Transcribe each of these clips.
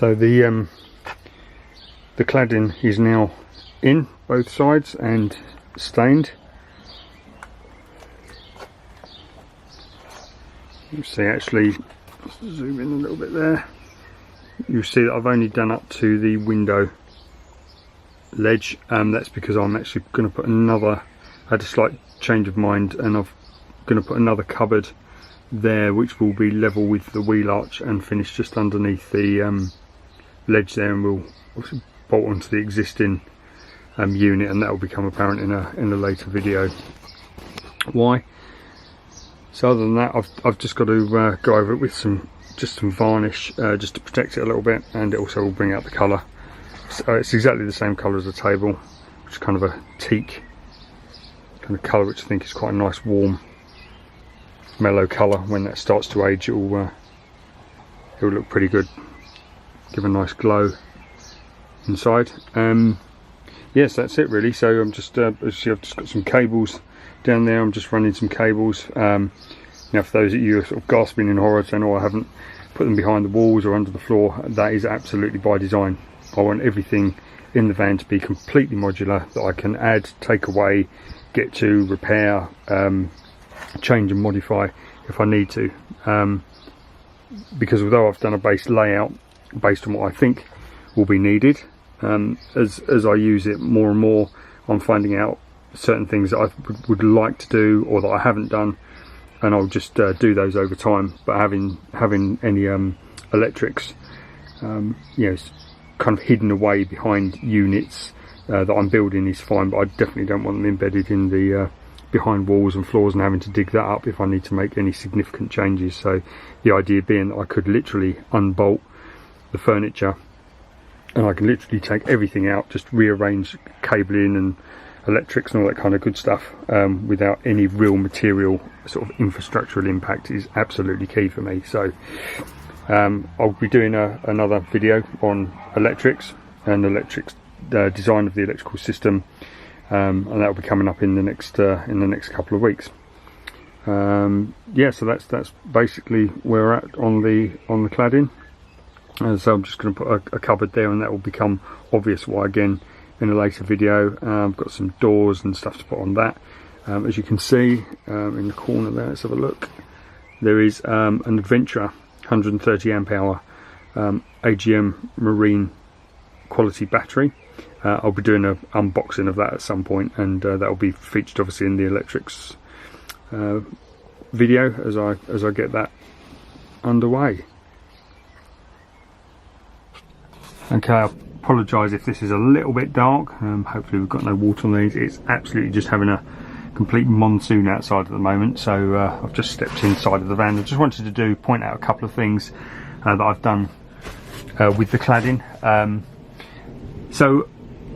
So the cladding is now in both sides and stained. You see, actually, zoom in a little bit there. You see that I've only done up to the window ledge. That's because I'm actually going to put another. I had a slight change of mind, and I'm going to put another cupboard there, which will be level with the wheel arch and finish just underneath the ledge there, and we'll also bolt onto the existing unit, and that will become apparent in a later video why. So other than that, I've just got to go over it with some varnish just to protect it a little bit, and it also will bring out the colour. So it's exactly the same colour as the table, which is kind of a teak kind of colour, which I think is quite a nice warm mellow colour. When that starts to age, it will look pretty good, give a nice glow inside. Yes, that's it really. So I'm just as you see, I've just got some cables down there. I'm just running some cables. Now for those of you who are sort of gasping in horror saying, oh, I haven't put them behind the walls or under the floor, that is absolutely by design. I want everything in the van to be completely modular, that I can add, take away, get to, repair, change and modify if I need to, because although I've done a base layout based on what I think will be needed, as I use it more and more, I'm finding out certain things that I would like to do or that I haven't done, and I'll just do those over time. But having any electrics you know, kind of hidden away behind units that I'm building is fine, but I definitely don't want them embedded in the behind walls and floors and having to dig that up if I need to make any significant changes. So the idea being that I could literally unbolt the furniture, and I can literally take everything out, just rearrange cabling and electrics and all that kind of good stuff without any real material sort of infrastructural impact is absolutely key for me. So I'll be doing another video on electrics and design of the electrical system, and that will be coming up in the next couple of weeks. Yeah, so that's basically where we're at on the cladding. So I'm just going to put a cupboard there, and that will become obvious why again in a later video. I've got some doors and stuff to put on that. As you can see in the corner there, let's have a look. There is an Adventurer 130 amp hour AGM marine quality battery. I'll be doing an unboxing of that at some point, and that will be featured obviously in the electrics video as I get that underway. Okay, I apologise if this is a little bit dark. Hopefully we've got no water on these. It's absolutely just having a complete monsoon outside at the moment, so I've just stepped inside of the van. I just wanted to point out a couple of things that I've done with the cladding. So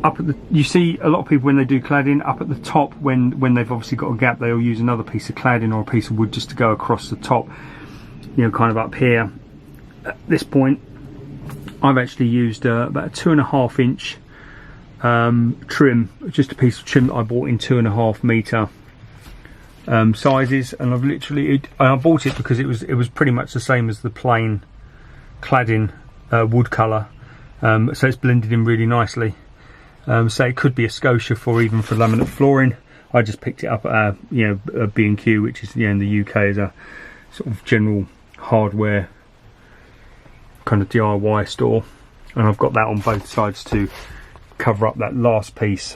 up at you see a lot of people when they do cladding, up at the top, when they've obviously got a gap, they'll use another piece of cladding or a piece of wood just to go across the top, you know, kind of up here. At this point I've actually used about a 2.5 inch trim, just a piece of trim that I bought in 2.5 meter sizes, and I've literally I bought it because it was pretty much the same as the plain cladding wood colour, so it's blended in really nicely. So it could be a Scotia for laminate flooring. I just picked it up at a B&Q, which is, in the UK is a sort of general hardware kind of DIY store, and I've got that on both sides to cover up that last piece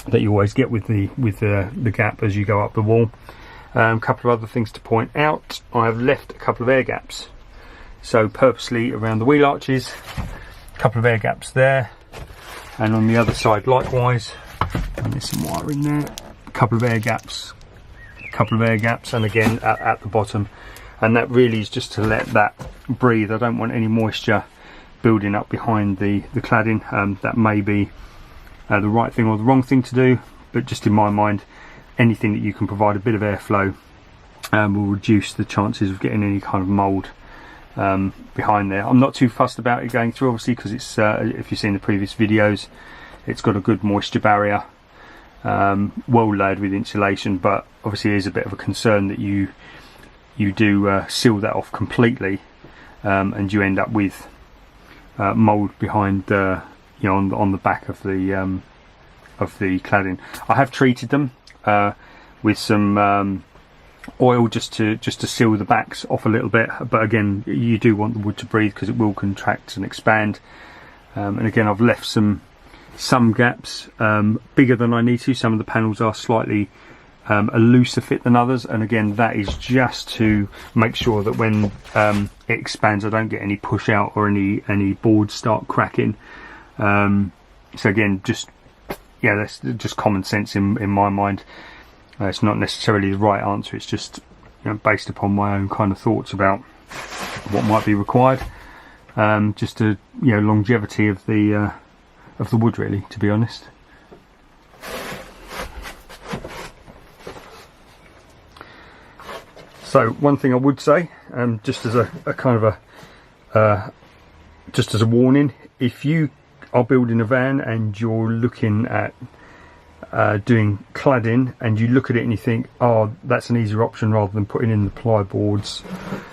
that you always get with the gap as you go up the wall. A couple of other things to point out: I have left a couple of air gaps, so purposely around the wheel arches, a couple of air gaps there, and on the other side likewise. And there's some wire in there, a couple of air gaps, and again at the bottom. And that really is just to let that breathe. I don't want any moisture building up behind the cladding. That may be the right thing or the wrong thing to do, but just in my mind, anything that you can provide a bit of airflow will reduce the chances of getting any kind of mould behind there. I'm not too fussed about it going through, obviously, because it's if you've seen the previous videos, it's got a good moisture barrier, well layered with insulation, but obviously it is a bit of a concern that you do seal that off completely, and you end up with mould behind you know, on the back of the cladding. I have treated them with some oil just to seal the backs off a little bit, but again, you do want the wood to breathe because it will contract and expand. And again, I've left some gaps bigger than I need to. Some of the panels are slightly a looser fit than others, and again, that is just to make sure that when it expands, I don't get any push out or any boards start cracking. So again, just yeah, that's just common sense in my mind. It's not necessarily the right answer. It's just, you know, based upon my own kind of thoughts about what might be required. Just to, you know, longevity of the wood, really, to be honest. So one thing I would say, just as a kind of just as a warning, if you are building a van and you're looking at doing cladding and you look at it and you think, oh, that's an easier option rather than putting in the ply boards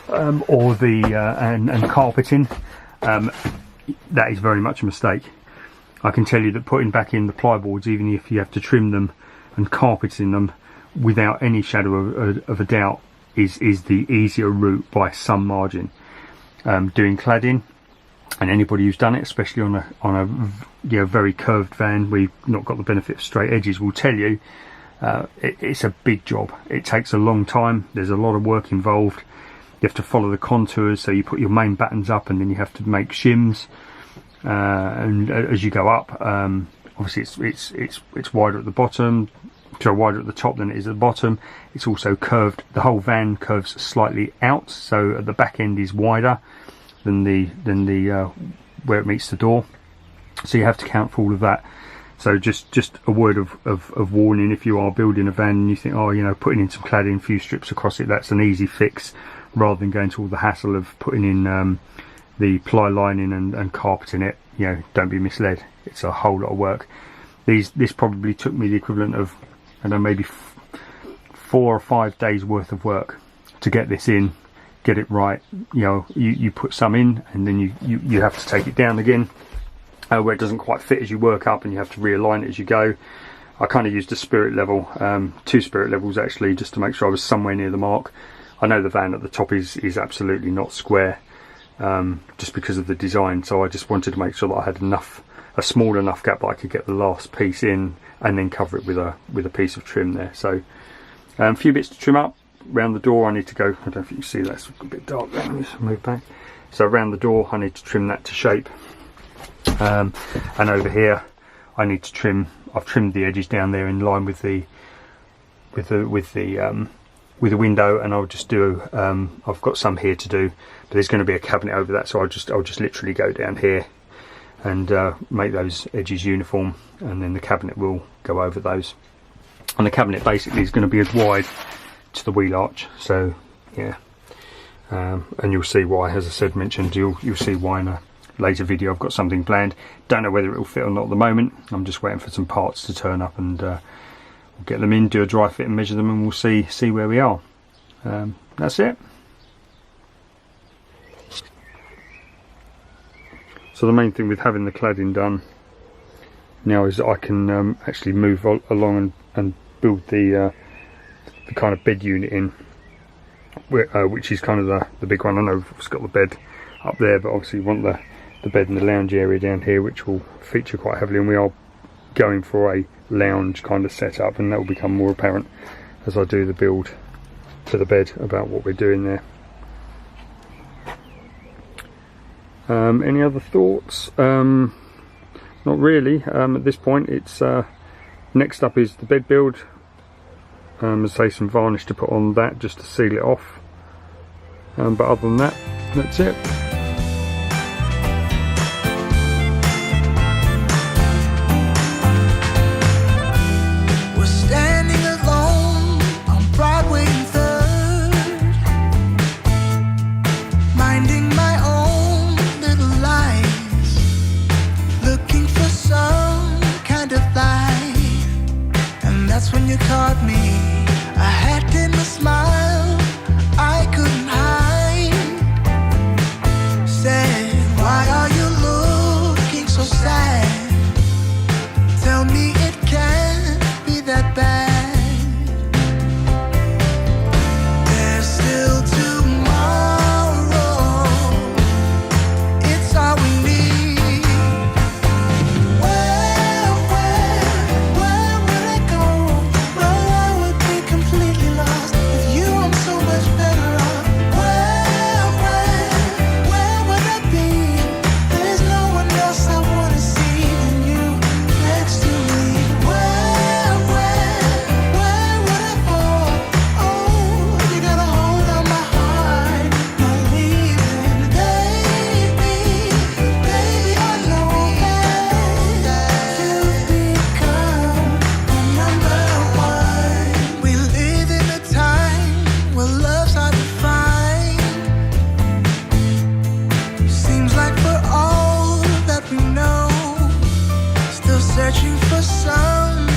or the and carpeting, that is very much a mistake. I can tell you that putting back in the ply boards, even if you have to trim them, and carpeting them, without any shadow of a doubt, is the easier route by some margin. Doing cladding, and anybody who's done it, especially on a you know, very curved van where you've not got the benefit of straight edges, will tell you it's a big job. It takes a long time. There's a lot of work involved. You have to follow the contours, so you put your main battens up and then you have to make shims, and as you go up, obviously it's wider at the bottom, so wider at the top than it is at the bottom. It's also curved. The whole van curves slightly out, so at the back end is wider than the where it meets the door, so you have to count for all of that. So just a word of warning, if you are building a van and you think, oh, you know, putting in some cladding, a few strips across it, that's an easy fix, rather than going to all the hassle of putting in the ply lining and carpeting it, you know, don't be misled. It's a whole lot of work. This probably took me the equivalent of, I don't know, maybe 4 or 5 days worth of work to get this in, get it right. You know, you put some in and then you have to take it down again where it doesn't quite fit as you work up, and you have to realign it as you go. I kind of used a spirit level, 2 spirit levels actually, just to make sure I was somewhere near the mark. I know the van at the top is absolutely not square, just because of the design, so I just wanted to make sure that I had a small enough gap that I could get the last piece in and then cover it with a piece of trim there. So a few bits to trim up. Round the door I need to go, I don't know if you can see, that's a bit dark there, let me just move back. So around the door I need to trim that to shape, and over here I need to trim, I've trimmed the edges down there in line with the window, and I'll just do I've got some here to do, but there's going to be a cabinet over that, so I'll just literally go down here and make those edges uniform, and then the cabinet will go over those. And the cabinet basically is going to be as wide to the wheel arch, so yeah, and you'll see why, as I said, mentioned, you'll see why in a later video. I've got something planned, don't know whether it will fit or not at the moment. I'm just waiting for some parts to turn up, and we'll get them in, do a dry fit and measure them, and we'll see where we are. That's it. So the main thing with having the cladding done now is that I can actually move along and build the kind of bed unit in, which is kind of the big one. I know it's got the bed up there, but obviously you want the bed and the lounge area down here, which will feature quite heavily, and we are going for a lounge kind of setup, and that will become more apparent as I do the build to the bed about what we're doing there. Any other thoughts? Not really. At this point, it's next up is the bed build. As I say, some varnish to put on that just to seal it off, but other than that, that's it. Caught me, I had in a smile I couldn't hide. someday.